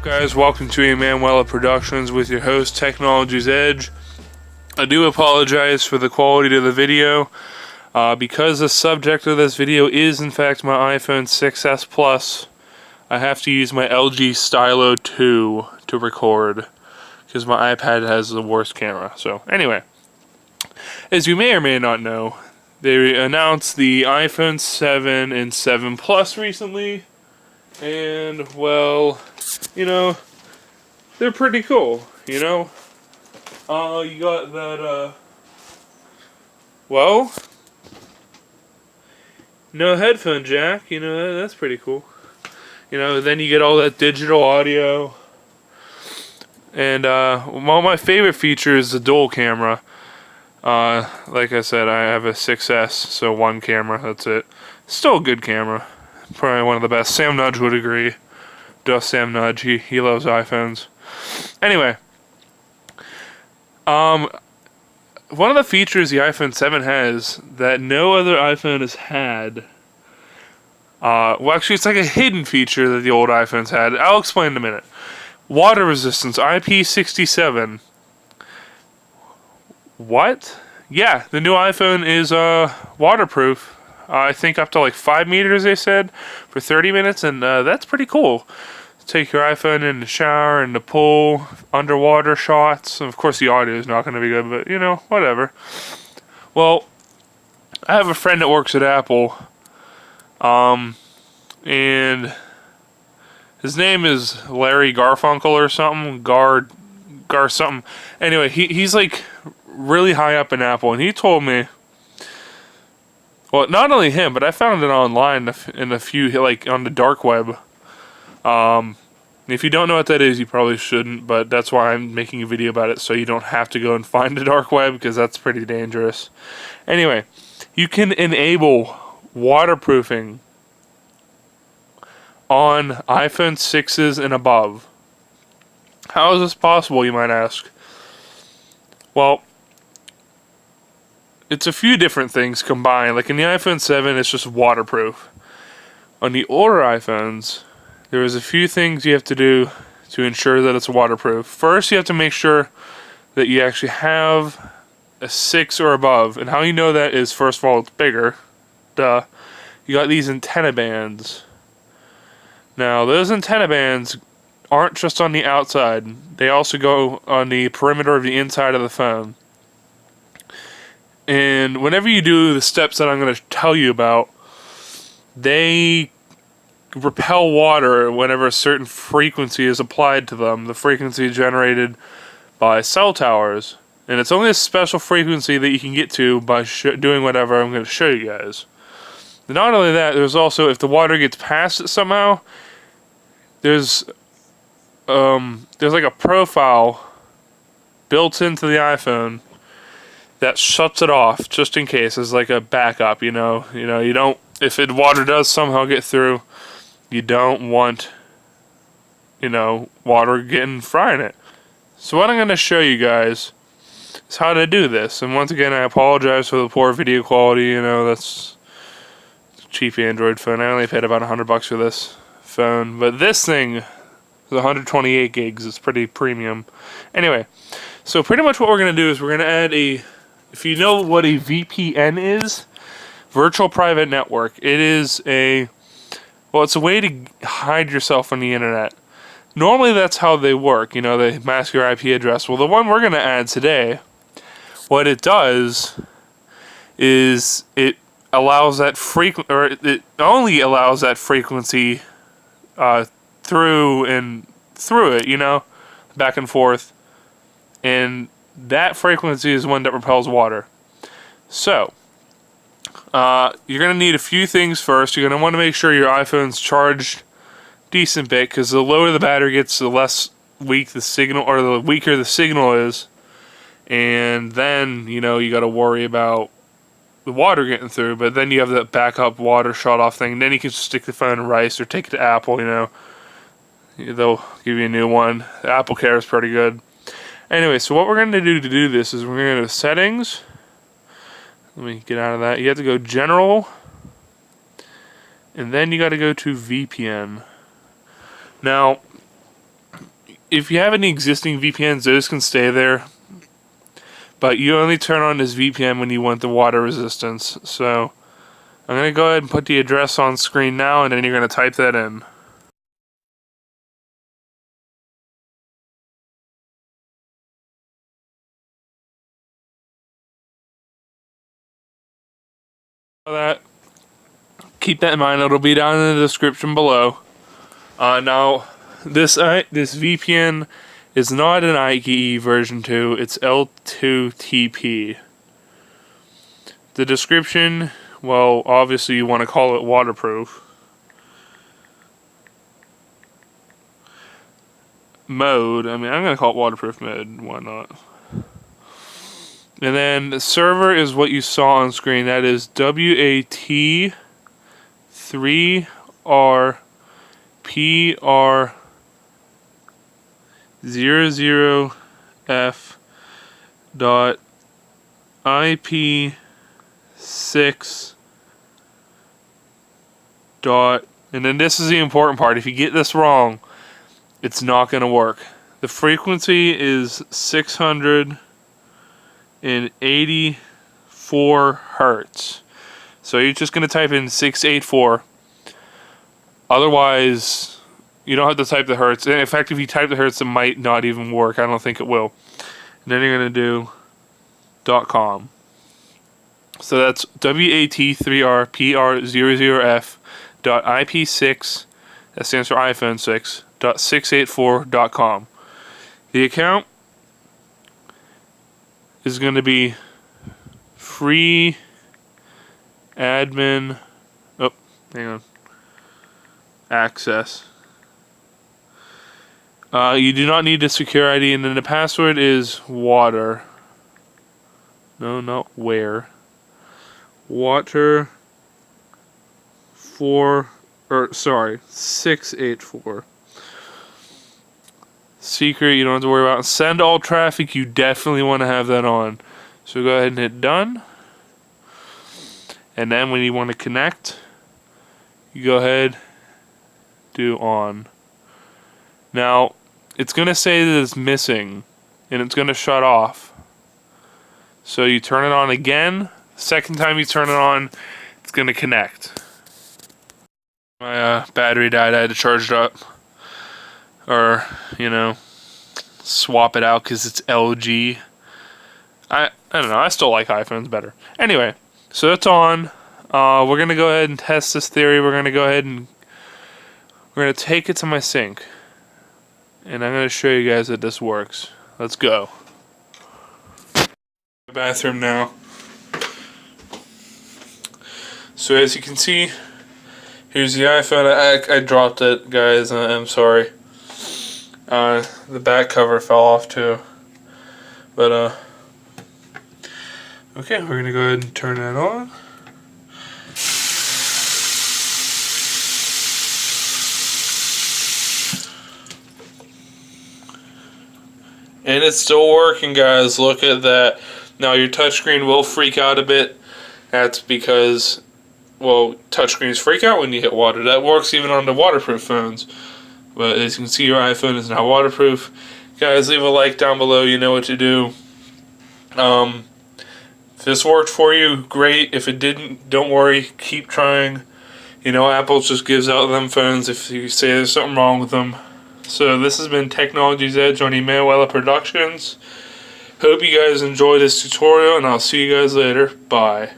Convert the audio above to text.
Guys, welcome to Emanuella Productions with your host, Technology's Edge. I do apologize for the quality of the video, because the subject of this video is in fact my iPhone 6s Plus. I have to use my LG Stylo 2 to record, because my iPad has the worst camera. So anyway, as you may or may not know, they announced the iPhone 7 and 7 Plus recently, and well, you know, they're pretty cool, you know. You got that, well, no headphone jack, you know, that's pretty cool. You know, then you get all that digital audio. And, one of my favorite features is the dual camera. Like I said, I have a 6S, so one camera, that's it. Still a good camera. Probably one of the best. Sam Nudge would agree. Does Sam Nudge, he loves iPhones. Anyway, one of the features the iPhone 7 has that no other iPhone has had, well actually it's like a hidden feature that the old iPhones had. I'll explain in a minute. Water resistance, IP67. What? Yeah, the new iPhone is waterproof. I think up to like 5 meters, they said, for 30 minutes, and that's pretty cool. Take your iPhone in the shower, in the pool, underwater shots. Of course, the audio is not going to be good, but, you know, whatever. Well, I have a friend that works at Apple, and his name is Larry Garfunkel or something, Gar something. Anyway, he's like really high up in Apple, and he told me, well, not only him, but I found it online in a few, like, on the dark web. If you don't know what that is, you probably shouldn't, but that's why I'm making a video about it, so you don't have to go and find the dark web, because that's pretty dangerous. Anyway, you can enable waterproofing on iPhone 6s and above. How is this possible, you might ask? Well, it's a few different things combined. Like in the iPhone 7, it's just waterproof. On the older iPhones, there is a few things you have to do to ensure that it's waterproof. First, you have to make sure that you actually have a 6 or above. And how you know that is, first of all, it's bigger. Duh. You got these antenna bands. Now, those antenna bands aren't just on the outside. They also go on the perimeter of the inside of the phone. And whenever you do the steps that I'm going to tell you about, they repel water whenever a certain frequency is applied to them. The frequency generated by cell towers. And it's only a special frequency that you can get to by doing whatever I'm going to show you guys. And not only that, there's also, if the water gets past it somehow, there's like a profile built into the iPhone that shuts it off just in case, as like a backup, you know, you don't, if water does somehow get through, you don't want, you know, water frying it. So what I'm going to show you guys is how to do this. And once again, I apologize for the poor video quality, you know, that's a cheap Android phone. I only paid about $100 for this phone, but this thing is 128 gigs. It's pretty premium. Anyway, so pretty much what we're going to do is we're going to add if you know what a VPN is, virtual private network, it is it's a way to hide yourself on the internet. Normally that's how they work, you know, they mask your IP address. Well, the one we're going to add today, what it does is it allows that it only allows that frequency through it, you know, back and forth. And that frequency is one that repels water. So, you're going to need a few things first. You're going to want to make sure your iPhone's charged decent bit, because the lower the battery gets, the less weak the signal, or the weaker the signal is. And then, you know, you got to worry about the water getting through, but then you have that backup water shut off thing. Then you can just stick the phone in rice or take it to Apple, you know. They'll give you a new one. Apple Care is pretty good. Anyway, so what we're going to do this is we're going to go to settings. Let me get out of that. You have to go general, and then you got to go to VPN. Now, if you have any existing VPNs, those can stay there. But you only turn on this VPN when you want the water resistance. So I'm going to go ahead and put the address on screen now, and then you're going to type that in. That, keep that in mind. It'll be down in the description below. Now, this VPN is not an IE version 2. It's L2TP. The description, well, obviously you want to call it waterproof. Mode, I mean, I'm going to call it waterproof mode. Why not? And then the server is what you saw on screen. That is WAT3RPR00F dot IP6 dot, and then this is the important part. If you get this wrong, it's not going to work. The frequency is 684 hertz. So you're just going to type in 684. Otherwise, you don't have to type the hertz. In fact, if you type the hertz, it might not even work. I don't think it will. And then you're going to do .com. So that's WAT3RPR00F dot IP6, that stands for iPhone 6, .684.com. The account is going to be free admin, oh, hang on, access. You do not need a secure ID, and then the password is water. No, not where. Water 684. Secret, you don't have to worry about. Send all traffic, you definitely want to have that on. So go ahead and hit done. And then when you want to connect, you go ahead, do on. Now, it's going to say that it's missing, and it's going to shut off. So you turn it on again. Second time you turn it on, it's going to connect. My battery died. I had to charge it up. Or, you know, swap it out because it's LG. I don't know. I still like iPhones better. Anyway, so it's on. We're going to go ahead and test this theory. We're going to go ahead and we're going to take it to my sink. And I'm going to show you guys that this works. Let's go. Bathroom now. So as you can see, here's the iPhone. I dropped it, guys. I'm sorry. The back cover fell off too. But okay, we're gonna go ahead and turn that on. And it's still working, guys. Look at that. Now your touchscreen will freak out a bit. That's because, well, touchscreens freak out when you hit water. That works even on the waterproof phones. But as you can see, your iPhone is now waterproof. Guys, leave a like down below. You know what to do. If this worked for you, great. If it didn't, don't worry. Keep trying. You know, Apple just gives out them phones if you say there's something wrong with them. So this has been Technology's Edge on Emanuella Productions. Hope you guys enjoyed this tutorial, and I'll see you guys later. Bye.